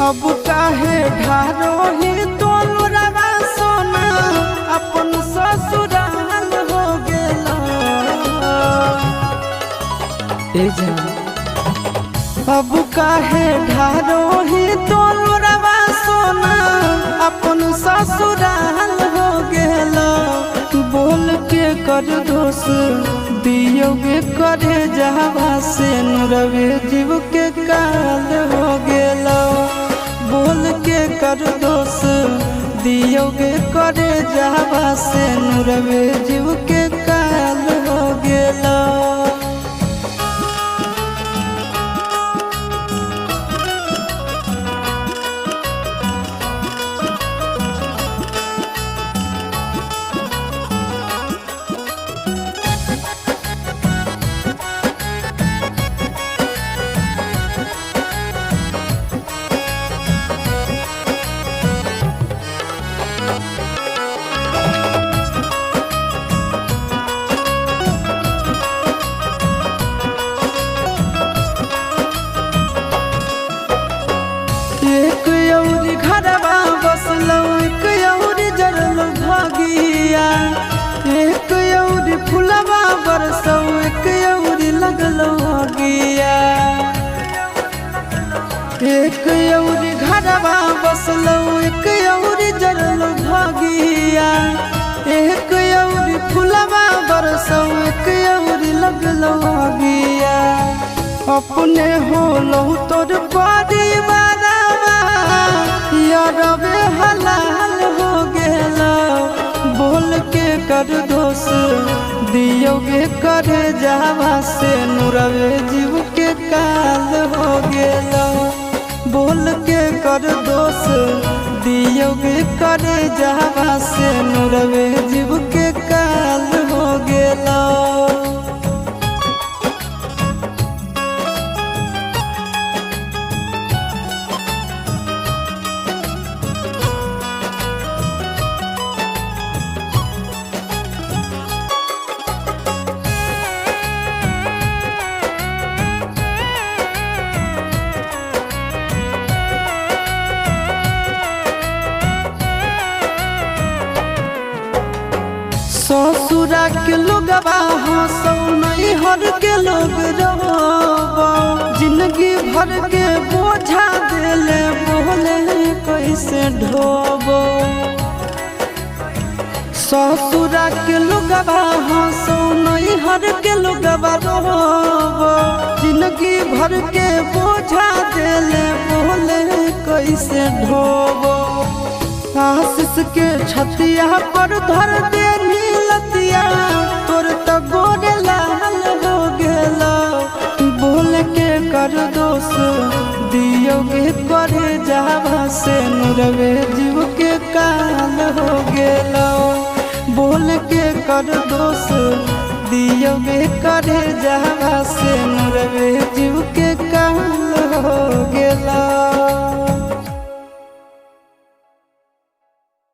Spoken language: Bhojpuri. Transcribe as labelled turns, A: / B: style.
A: अब काहे ढारो ही तोलुरवा सोना अपन ससुराल हो गेला। अब काहे ढारो ही तोलुरवा सोना अपन ससुराल हो गेला। बोल के कर दोष दियोगे करे जहवा से नुरवे जीव के काल हो गेला। बोल के कर दोष दियोगे करे जहवा से नुरवे जीव के काल हो गेला। एक औरी घरवा बसलौ एक औरी जरल भागिया। एक औरी फुलवा बरसौ एक औरी लगलौ आगिया। एक औरी घरवा बसलौ एक औरी जरल भागिया। एक औरी फुलवा बरसौ एक औरी लगलौ आगिया। अपने होलौ तोर परिवार यारबे हलाल हो गेला। बोल के कर दोष दियोगे करे जहवा से नुरवे जीव के काल हो गेला। बोल के कर दोष दियोगे करे जहवा से नुरवे जीव के काल हो गेला। ससुरा के लोगवा हंसौ नैहर के लोग रोबो। जिंदगी भर के बोझा देले बोले कैसे ढोबो। ससुरा के लोगवा हंसौ नैहर के लोगवा रोबो। जिंदगी भर के बोझा देले बोले कैसे ढोबो। आशीष के छतिया पर धर दे नीलतिया तोर त गोरे लाल हो गेला। बोल के कर दोष दियोगे करे जहवा से नुरवे जीव के काल हो गेला। बोल के कर दोष दियोगे करे जहवा से नुरवे जीव के काल हो गेला।